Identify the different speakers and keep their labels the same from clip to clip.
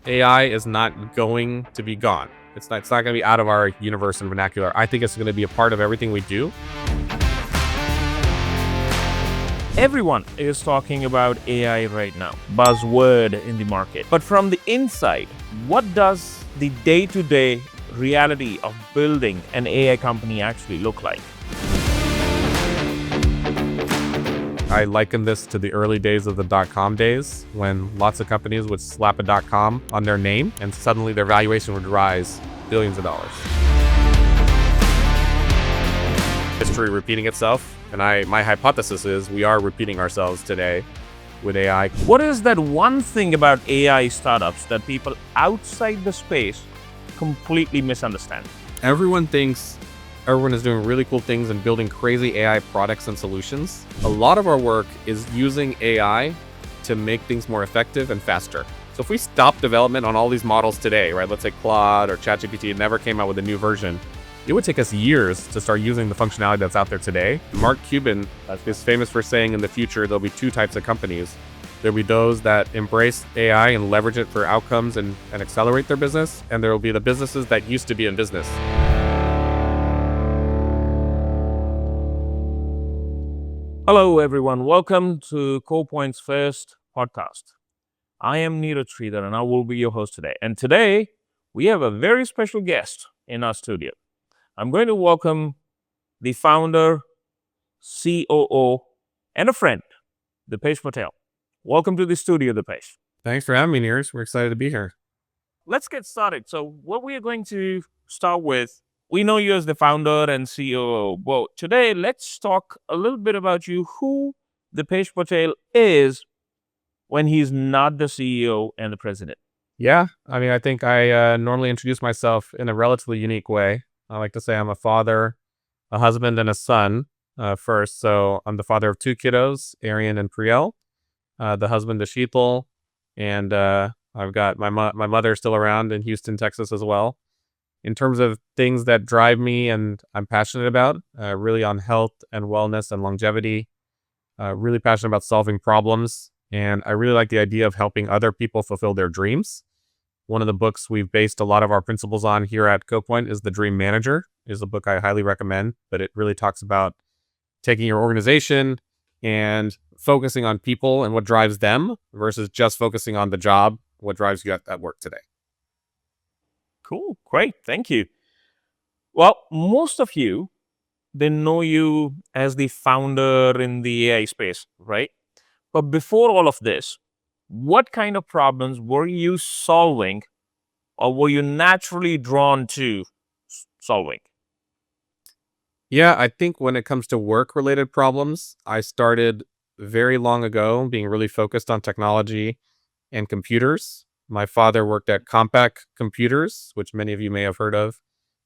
Speaker 1: AI is not going to be gone. It's not going to be out of our universe and vernacular. I think it's going to be a part of everything we do.
Speaker 2: Everyone is talking about AI right now, buzzword in the market. But from the inside, what does the day-to-day reality of building an AI company actually look like?
Speaker 1: I liken this to the early days of the dot-com days when lots of companies would slap a .com on their name and suddenly their valuation would rise billions of dollars. History repeating itself, and my hypothesis is we are repeating ourselves today with AI.
Speaker 2: What is that one thing about AI startups that people outside the space completely misunderstand?
Speaker 1: Everyone thinks everyone is doing really cool things and building crazy AI products and solutions. A lot of our work is using AI to make things more effective and faster. So if we stop development on all these models today, right, let's say Claude or ChatGPT never came out with a new version, it would take us years to start using the functionality that's out there today. Mark Cuban is famous for saying in the future there'll be two types of companies. There'll be those that embrace AI and leverage it for outcomes and accelerate their business, and there will be the businesses that used to be in business.
Speaker 2: Hello, everyone. Welcome to CoPoint's first podcast. I am Neeraj Sridhar, and I will be your host today. And today, we have a very special guest in our studio. I'm going to welcome the founder, COO, and a friend, Dipesh Patel. Welcome to the studio, Dipesh.
Speaker 1: Thanks for having me, Neeraj. We're excited to be here.
Speaker 2: Let's get started. So, what we are going to start with, we know you as the founder and COO. Well, today, let's talk a little bit about you, who Dipesh Patel is when he's not the CEO and the president.
Speaker 1: Yeah, I think I normally introduce myself in a relatively unique way. I like to say I'm a father, a husband, and a son first. So I'm the father of two kiddos, Arian and Priel, the husband to Sheetal, and I've got my mother still around in Houston, Texas as well. In terms of things that drive me and I'm passionate about, really on health and wellness and longevity, really passionate about solving problems. And I really like the idea of helping other people fulfill their dreams. One of the books we've based a lot of our principles on here at CoPoint is The Dream Manager, is a book I highly recommend, but it really talks about taking your organization and focusing on people and what drives them versus just focusing on the job, what drives you at work today.
Speaker 2: Cool. Great. Thank you. Well, most of you, they know you as the founder in the AI space, right? But before all of this, what kind of problems were you solving or were you naturally drawn to solving?
Speaker 1: Yeah, I think when it comes to work-related problems, I started very long ago being really focused on technology and computers. My father worked at Compaq Computers, which many of you may have heard of.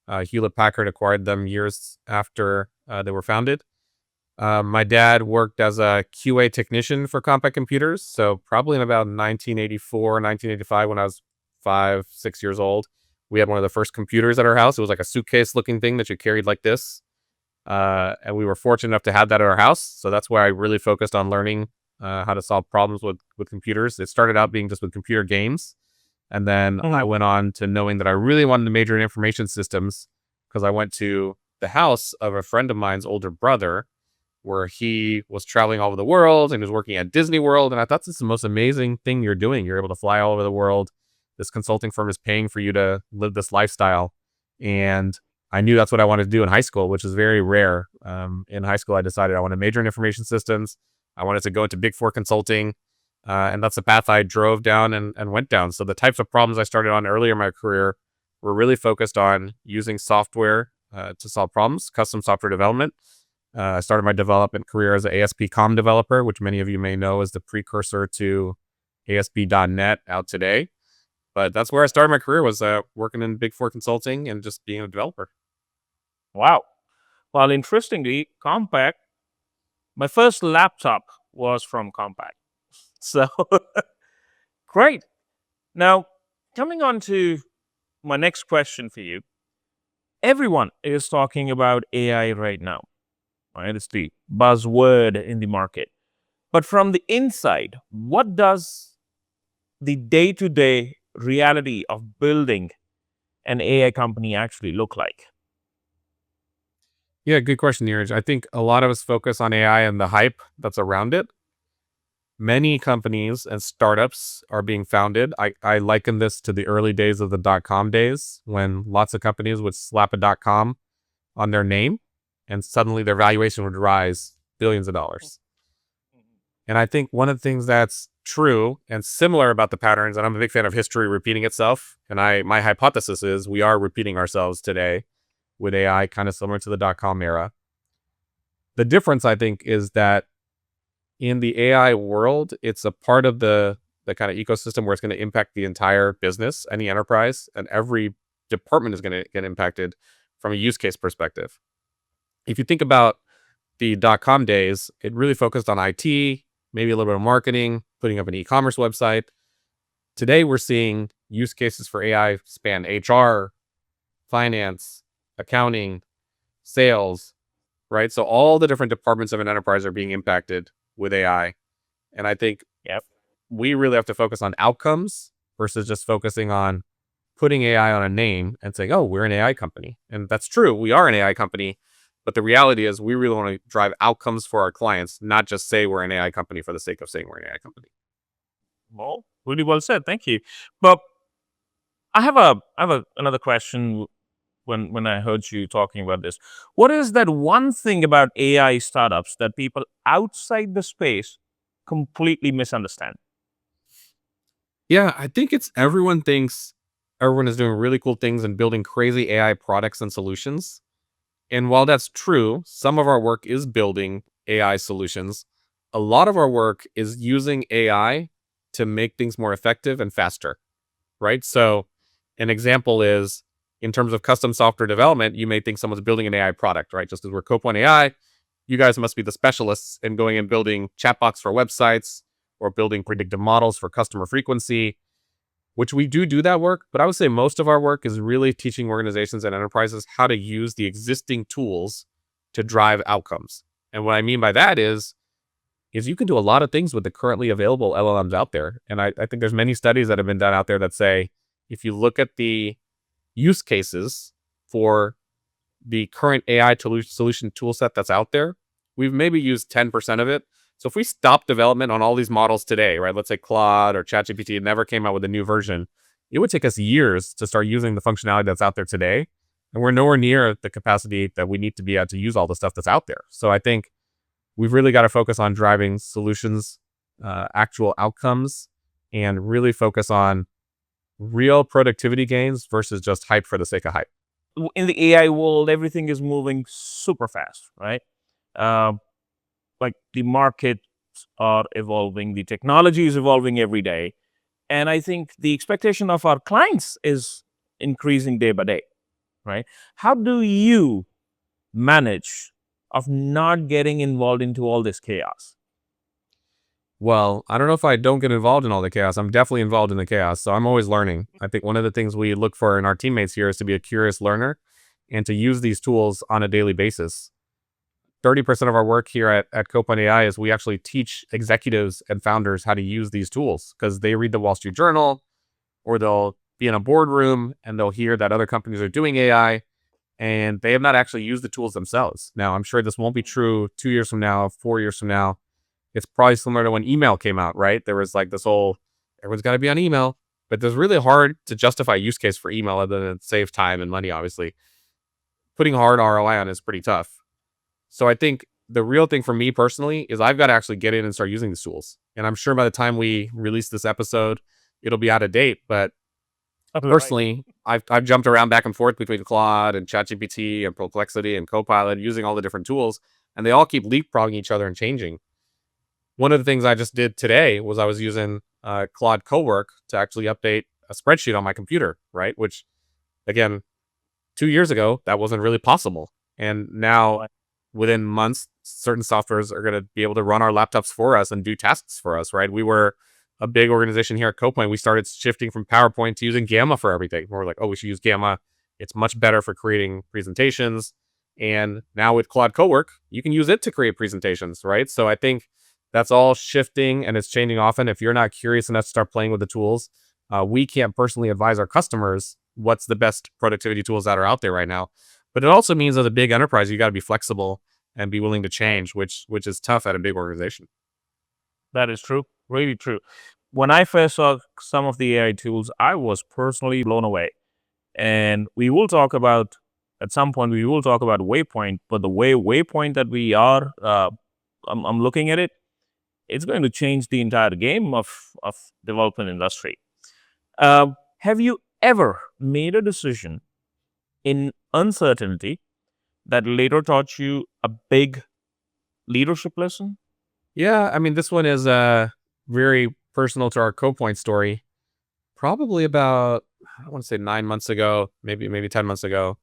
Speaker 1: Hewlett-Packard acquired them years after they were founded. My dad worked as a QA technician for Compaq Computers. So probably in about 1984, 1985, when I was 5, 6 years old, we had one of the first computers at our house. It was like a suitcase looking thing that you carried like this. And we were fortunate enough to have that at our house. So that's where I really focused on learning how to solve problems with computers. It started out being just with computer games. And then I went on to knowing that I really wanted to major in information systems because I went to the house of a friend of mine's older brother where he was traveling all over the world and was working at Disney World. And I thought, this is the most amazing thing you're doing. You're able to fly all over the world. This consulting firm is paying for you to live this lifestyle. And I knew that's what I wanted to do in high school, which is very rare. In high school, I decided I want to major in information systems. I wanted to go into Big Four consulting. And that's the path I drove down and went down. So the types of problems I started on earlier in my career were really focused on using software to solve problems, custom software development. I started my development career as an ASP.com developer, which many of you may know is the precursor to ASP.NET out today. But that's where I started my career, was working in Big Four consulting and just being a developer.
Speaker 2: Wow. Well, interestingly, Compaq, my first laptop was from Compaq. So, great. Now, coming on to my next question for you. Everyone is talking about AI right now. Right? It's the buzzword in the market. But from the inside, what does the day-to-day reality of building an AI company actually look like?
Speaker 1: Yeah, good question, Neeraj. I think a lot of us focus on AI and the hype that's around it. Many companies and startups are being founded. I liken this to the early days of the .com days when lots of companies would slap a .com on their name and suddenly their valuation would rise billions of dollars. And I think one of the things that's true and similar about the patterns, and I'm a big fan of history repeating itself, and my hypothesis is we are repeating ourselves today with AI, kind of similar to the .com era. The difference, I think, is that in the AI world, it's a part of the kind of ecosystem where it's going to impact the entire business, any enterprise, and every department is going to get impacted from a use case perspective. If you think about the .com days, it really focused on IT, maybe a little bit of marketing, putting up an e-commerce website. Today, we're seeing use cases for AI span HR, finance, accounting, sales, right? So all the different departments of an enterprise are being impacted with AI. And I think
Speaker 2: Yep.
Speaker 1: we really have to focus on outcomes versus just focusing on putting AI on a name and saying, oh, we're an AI company. And that's true. We are an AI company. But the reality is we really want to drive outcomes for our clients, not just say we're an AI company for the sake of saying we're an AI company.
Speaker 2: Well, really well said. Thank you. But I have another question when I heard you talking about this. What is that one thing about AI startups that people outside the space completely misunderstand?
Speaker 1: Yeah, I think it's everyone thinks everyone is doing really cool things and building crazy AI products and solutions. And while that's true, some of our work is building AI solutions. A lot of our work is using AI to make things more effective and faster, right? So, an example is in terms of custom software development, you may think someone's building an AI product, right? Just as we're CoPoint AI, you guys must be the specialists in going and building chatbots for websites or building predictive models for customer frequency, which we do that work. But I would say most of our work is really teaching organizations and enterprises how to use the existing tools to drive outcomes. And what I mean by that is you can do a lot of things with the currently available LLMs out there. And I think there's many studies that have been done out there that say if you look at the use cases for the current AI solution tool set that's out there, we've maybe used 10% of it. So if we stop development on all these models today, right? Let's say Claude or ChatGPT never came out with a new version, it would take us years to start using the functionality that's out there today. And we're nowhere near the capacity that we need to be at to use all the stuff that's out there. So I think we've really got to focus on driving solutions, actual outcomes, and really focus on real productivity gains versus just hype for the sake of hype.
Speaker 2: In the AI world, everything is moving super fast, right? Um, like the markets are evolving, the technology is evolving every day. And I think the expectation of our clients is increasing day by day, right? How do you manage of not getting involved into all this chaos?
Speaker 1: Well, I don't know if I don't get involved in all the chaos. I'm definitely involved in the chaos. So I'm always learning. I think one of the things we look for in our teammates here is to be a curious learner and to use these tools on a daily basis. 30% of our work here at CoPoint AI is we actually teach executives and founders how to use these tools because they read the Wall Street Journal or they'll be in a boardroom and they'll hear that other companies are doing AI and they have not actually used the tools themselves. Now, I'm sure this won't be true 2 years from now, 4 years from now. It's probably similar to when email came out, right? There was like this whole everyone's got to be on email, but there's really hard to justify use case for email other than save time and money, obviously. Putting hard ROI on it is pretty tough. So I think the real thing for me personally is I've got to actually get in and start using these tools. And I'm sure by the time we release this episode, it'll be out of date. But
Speaker 2: Right.
Speaker 1: personally, I've jumped around back and forth between Claude and ChatGPT and Perplexity and Copilot using all the different tools, and they all keep leapfrogging each other and changing. One of the things I just did today was I was using Claude Cowork to actually update a spreadsheet on my computer, right? Which again, 2 years ago, that wasn't really possible. And now
Speaker 2: Right.
Speaker 1: within months, certain softwares are going to be able to run our laptops for us and do tasks for us, right? We were a big organization here at CoPoint. We started shifting from PowerPoint to using Gamma for everything. We're like, oh, we should use Gamma. It's much better for creating presentations. And now with Claude Cowork, you can use it to create presentations, right? So I think that's all shifting and it's changing often. If you're not curious enough to start playing with the tools, We can't personally advise our customers what's the best productivity tools that are out there right now. But it also means as a big enterprise, you got to be flexible and be willing to change, which is tough at a big organization.
Speaker 2: That is true. Really true. When I first saw some of the AI tools, I was personally blown away. And we will talk about, at some point, we will talk about Waypoint, but the way Waypoint that we are, I'm looking at it, it's going to change the entire game of development industry. Have you ever made a decision in uncertainty that later taught you a big leadership lesson?
Speaker 1: Yeah, I mean, this one is very personal to our CoPoint story. Probably about, I want to say 9 months ago, maybe 10 months ago,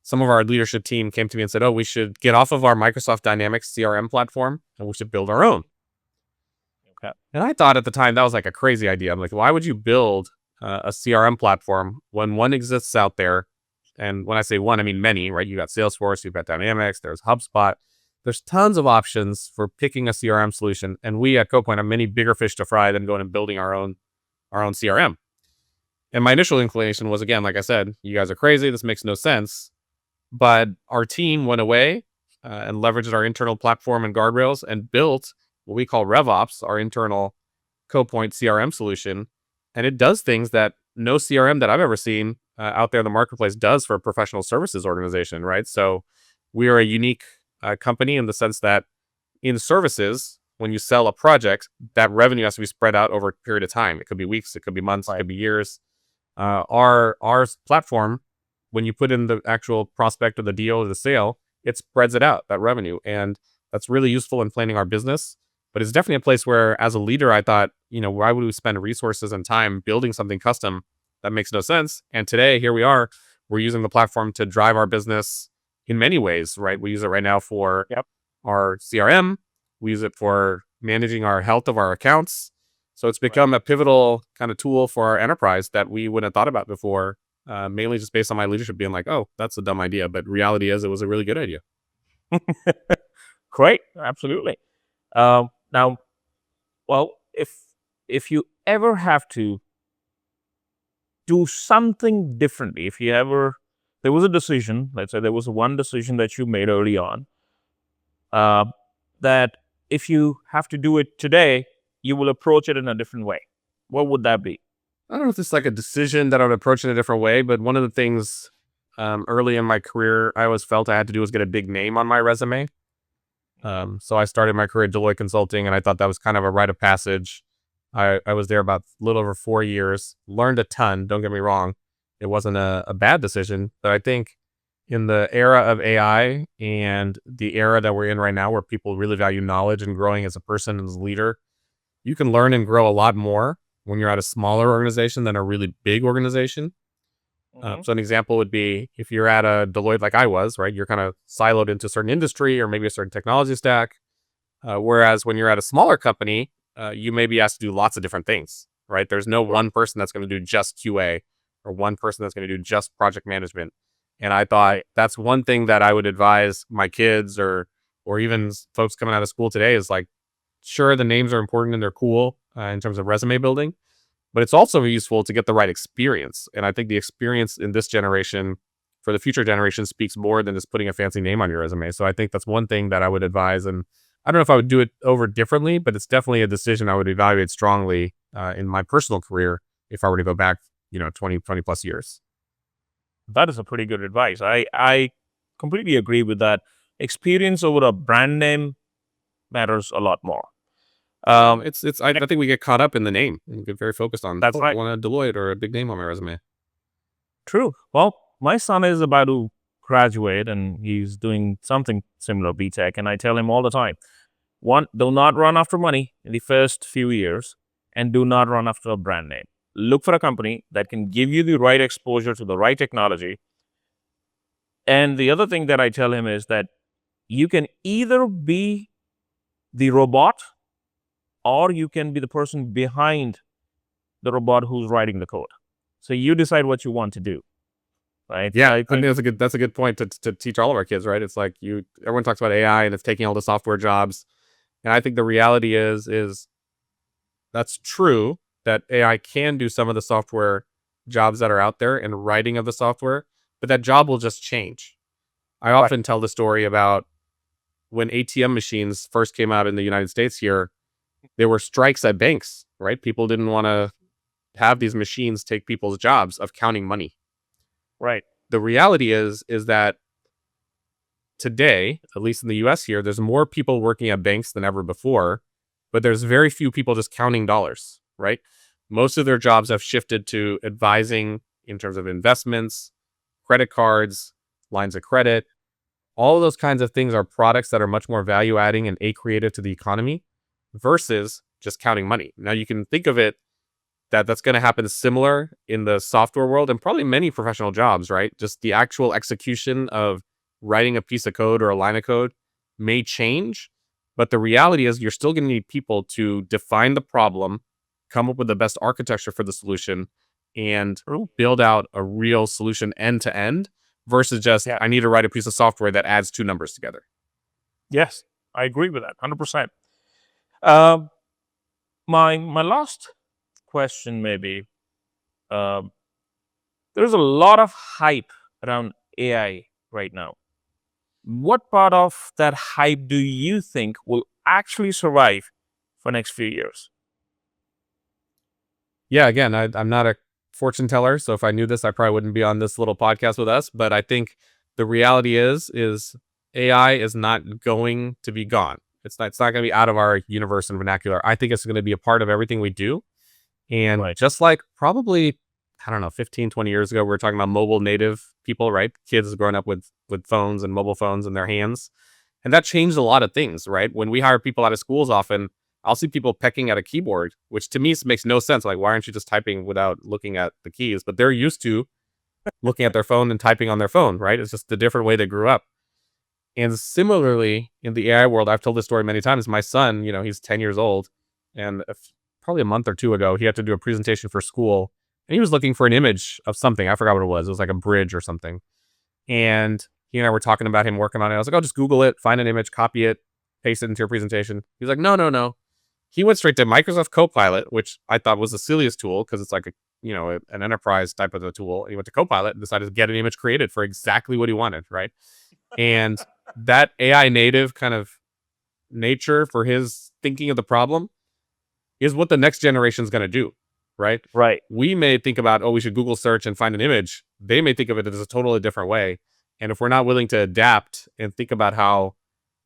Speaker 1: some of our leadership team came to me and said, "Oh, we should get off of our Microsoft Dynamics CRM platform and we should build our own."
Speaker 2: Okay.
Speaker 1: And I thought at the time that was like a crazy idea. I'm like, why would you build a CRM platform when one exists out there? And when I say one, I mean many, right? You got Salesforce, you've got Dynamics, there's HubSpot. There's tons of options for picking a CRM solution. And we at CoPoint have many bigger fish to fry than going and building our own CRM. And my initial inclination was, again, like I said, you guys are crazy. This makes no sense. But our team went away and leveraged our internal platform and guardrails and built what we call RevOps, our internal CoPoint CRM solution. And it does things that no CRM that I've ever seen out there in the marketplace does for a professional services organization, right? So we are a unique company in the sense that in services, when you sell a project, that revenue has to be spread out over a period of time. It could be weeks, it could be months, it could be years. Our platform, when you put in the actual prospect or the deal or the sale, it spreads it out, that revenue. And that's really useful in planning our business. But it's definitely a place where, as a leader, I thought, why would we spend resources and time building something custom that makes no sense? And today, here we are, we're using the platform to drive our business in many ways, right? We use it right now for
Speaker 2: Yep.
Speaker 1: our CRM. We use it for managing our health of our accounts. So it's become a pivotal kind of tool for our enterprise that we wouldn't have thought about before, mainly just based on my leadership being like, oh, that's a dumb idea. But reality is it was a really good idea.
Speaker 2: Great. Absolutely. Now, well, if you ever have to do something differently, if you ever there was a decision, let's say there was one decision that you made early on, uh, that if you have to do it today, you will approach it in a different way. What would that be?
Speaker 1: I don't know if it's like a decision that I would approach in a different way, but one of the things early in my career I always felt I had to do was get a big name on my resume. So I started my career at Deloitte Consulting, and I thought that was kind of a rite of passage. I was there about a little over 4 years, learned a ton. Don't get me wrong. It wasn't a bad decision, but I think in the era of AI and the era that we're in right now, where people really value knowledge and growing as a person and as a leader, you can learn and grow a lot more when you're at a smaller organization than a really big organization.
Speaker 2: Mhm.
Speaker 1: So an example would be if you're at a Deloitte like I was, right? You're kind of siloed into a certain industry or maybe a certain technology stack. Whereas when you're at a smaller company, you may be asked to do lots of different things, right? There's no one person that's going to do just QA or one person that's going to do just project management. And I thought that's one thing that I would advise my kids or even folks coming out of school today is like, sure, the names are important and they're cool in terms of resume building, but it's also useful to get the right experience. And I think the experience in this generation for the future generation speaks more than just putting a fancy name on your resume. So I think that's one thing that I would advise. And I don't know if I would do it over differently, but it's definitely a decision I would evaluate strongly in my personal career if I were to go back, 20 plus years.
Speaker 2: That is a pretty good advice. I completely agree with that. Experience over a brand name matters a lot more.
Speaker 1: I think we get caught up in the name and get very focused on,
Speaker 2: That's
Speaker 1: oh, I
Speaker 2: right.
Speaker 1: want a Deloitte or a big name on my resume.
Speaker 2: True. Well, my son is about to graduate and he's doing something similar, BTech, and I tell him all the time, one, do not run after money in the first few years and do not run after a brand name. Look for a company that can give you the right exposure to the right technology. And the other thing that I tell him is that you can either be the robot or you can be the person behind the robot who's writing the code. So you decide what you want to do, right?
Speaker 1: Yeah,
Speaker 2: I
Speaker 1: I think
Speaker 2: think
Speaker 1: that's a good point to teach all of our kids, right? It's like everyone talks about AI and it's taking all the software jobs, and I think the reality is that's true, that AI can do some of the software jobs that are out there and writing of the software, but that job will just change. I
Speaker 2: Right.
Speaker 1: often tell the story about when ATM machines first came out in the United States here, there were strikes at banks, right? People didn't want to have these machines take people's jobs of counting money.
Speaker 2: Right.
Speaker 1: The reality is that today, at least in the US here, there's more people working at banks than ever before, but there's very few people just counting dollars, right? Most of their jobs have shifted to advising in terms of investments, credit cards, lines of credit. All of those kinds of things are products that are much more value adding and accretive to the economy versus just counting money. Now you can think of it that that's going to happen similar in the software world and probably many professional jobs, right? Just the actual execution of writing a piece of code or a line of code may change, but the reality is you're still going to need people to define the problem, come up with the best architecture for the solution, and
Speaker 2: True.
Speaker 1: build out a real solution end to end versus just
Speaker 2: Yeah.
Speaker 1: I need to write a piece of software that adds two numbers together.
Speaker 2: Yes, I agree with that 100%. Um, my last question maybe, um, there's a lot of hype around AI right now. What part of that hype do you think will actually survive for next few years?
Speaker 1: Yeah, again, I'm not a fortune teller, so if I knew this, I probably wouldn't be on this little podcast with us. But I think the reality is AI is not going to be gone. It's not going to be out of our universe and vernacular. I think it's going to be a part of everything we do. And
Speaker 2: Right.
Speaker 1: just like probably, I don't know, 15, 20 years ago, we were talking about mobile native people, right? Kids growing up with phones and mobile phones in their hands. And that changed a lot of things, right? When we hire people out of schools often, I'll see people pecking at a keyboard, which to me makes no sense. Like, why aren't you just typing without looking at the keys? But they're used to looking at their phone and typing on their phone, right? It's just the different way they grew up. And similarly, in the AI world, I've told this story many times. My son, he's 10 years old, and probably a month or two ago, he had to do a presentation for school, and he was looking for an image of something. I forgot what it was. It was like a bridge or something. And he and I were talking about him working on it. I was like, "Oh, just Google it, find an image, copy it, paste it into your presentation." He's like, "No, no, no." He went straight to Microsoft Copilot, which I thought was the silliest tool because it's like an enterprise type of a tool. And he went to Copilot and decided to get an image created for exactly what he wanted, right? And that AI native kind of nature for his thinking of the problem is what the next generation is going to do, right?
Speaker 2: Right.
Speaker 1: We may think about, oh, we should Google search and find an image. They may think of it as a totally different way. And if we're not willing to adapt and think about how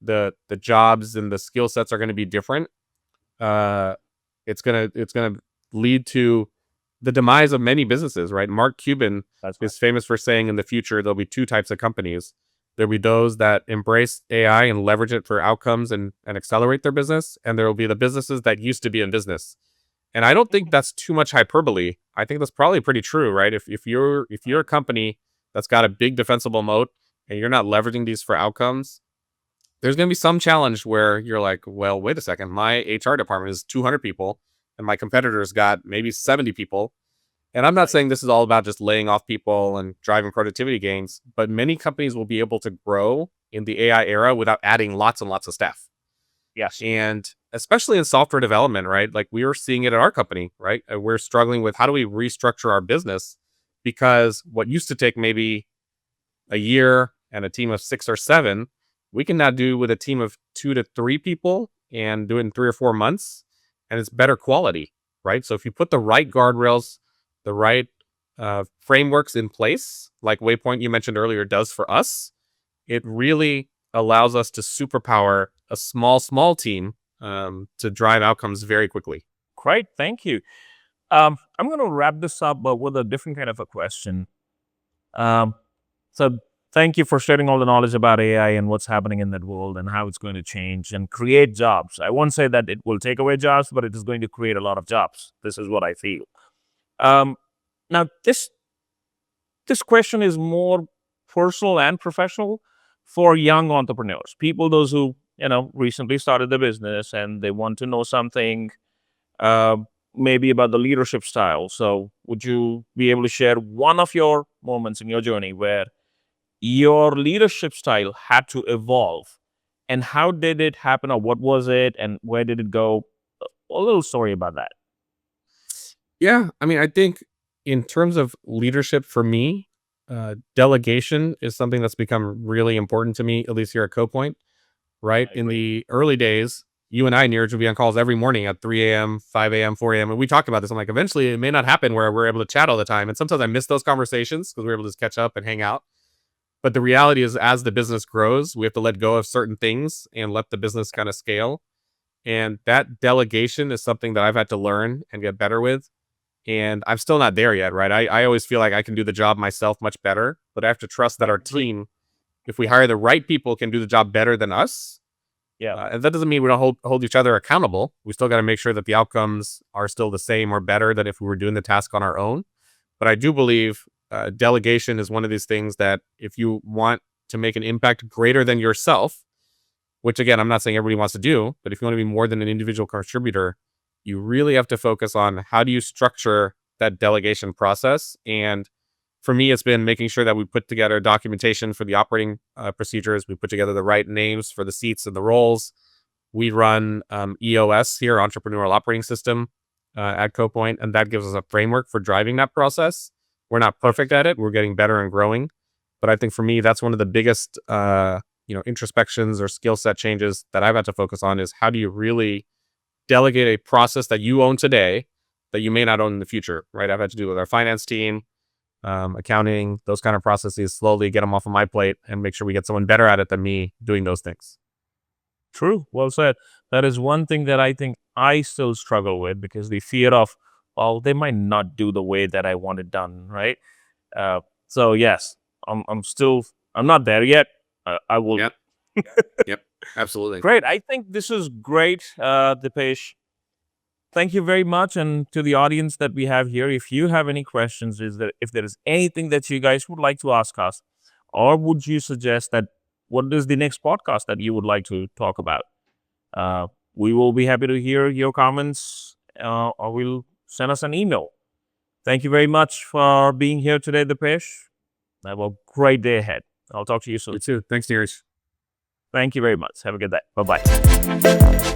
Speaker 1: the jobs and the skill sets are going to be different, uh, it's gonna lead to the demise of many businesses, right? Mark Cuban
Speaker 2: That's right.
Speaker 1: is famous for saying in the future there'll be two types of companies. There'll be those that embrace AI and leverage it for outcomes and accelerate their business, and there will be the businesses that used to be in business. And I don't think that's too much hyperbole. I think that's probably pretty true, right? If you're a company that's got a big defensible moat and you're not leveraging these for outcomes, there's going to be some challenge where you're like, well, wait a second, my HR department is 200 people and my competitors got maybe 70 people. And I'm not
Speaker 2: Right.
Speaker 1: saying this is all about just laying off people and driving productivity gains, but many companies will be able to grow in the AI era without adding lots and lots of staff.
Speaker 2: Yes.
Speaker 1: And especially in software development, right? Like we are seeing it at our company, right? We're struggling with how do we restructure our business because what used to take maybe a year and a team of 6 or 7, we can now do with a team of 2 to 3 people and do it in 3 or 4 months, and it's better quality, right? So if you put the right guardrails, the right frameworks in place, like Waypoint you mentioned earlier does for us, it really allows us to superpower a small team to drive outcomes very quickly.
Speaker 2: Great. Thank you. I'm going to wrap this up, but with a different kind of a question. Um, so, thank you for sharing all the knowledge about AI and what's happening in that world and how it's going to change and create jobs. I won't say that it will take away jobs, but it is going to create a lot of jobs. This is what I feel. Um, now, this question is more personal and professional for young entrepreneurs, people those who recently started the business and they want to know something uh, maybe about the leadership style. So, would you be able to share one of your moments in your journey where your leadership style had to evolve, and how did it happen, or what was it, and where did it go? A little story about that.
Speaker 1: Yeah, I mean, I think in terms of leadership for me, delegation is something that's become really important to me, at least here at CoPoint. Right
Speaker 2: I
Speaker 1: in
Speaker 2: agree.
Speaker 1: the early days, you and I, Neeraj, would be on calls every morning at 3 a.m., 5 a.m., 4 a.m., and we talked about this. I'm like, eventually, it may not happen where we're able to chat all the time, and sometimes I miss those conversations because we're able to just catch up and hang out. But the reality is, as the business grows, we have to let go of certain things and let the business kind of scale. And that delegation is something that I've had to learn and get better with. And I'm still not there yet, right? I always feel like I can do the job myself much better, but I have to trust that
Speaker 2: I
Speaker 1: our
Speaker 2: agree.
Speaker 1: team, if we hire the right people, can do the job better than us.
Speaker 2: Yeah.
Speaker 1: And that doesn't mean we don't hold each other accountable. We still got to make sure that the outcomes are still the same or better than if we were doing the task on our own. But I do believe delegation is one of these things that if you want to make an impact greater than yourself, which again, I'm not saying everybody wants to do, but if you want to be more than an individual contributor, you really have to focus on how do you structure that delegation process. And for me, it's been making sure that we put together documentation for the operating procedures. We put together the right names for the seats and the roles. We run EOS here, Entrepreneurial Operating System, at CoPoint, and that gives us a framework for driving that process. We're not perfect at it; we're getting better and growing. But I think for me, that's one of the biggest, introspections or skill set changes that I've had to focus on is how do you really delegate a process that you own today that you may not own in the future, right? I've had to do with our finance team, accounting, those kind of processes, slowly get them off of my plate and make sure we get someone better at it than me doing those things.
Speaker 2: True. Well said. That is one thing that I think I still struggle with because the fear of, well, they might not do the way that I want it done, right? So yes, I'm not there yet. I will
Speaker 1: Yep.
Speaker 2: be.
Speaker 1: Yep. Absolutely.
Speaker 2: Great. I think this is great, Dipesh. Thank you very much, and to the audience that we have here, if you have any questions, if there is anything that you guys would like to ask us, or would you suggest that what is the next podcast that you would like to talk about? We will be happy to hear your comments, or will send us an email. Thank you very much for being here today, Dipesh. Have a great day ahead. I'll talk to you soon.
Speaker 1: You too. Thanks, Neeraj.
Speaker 2: Thank you very much. Have a good day. Bye bye.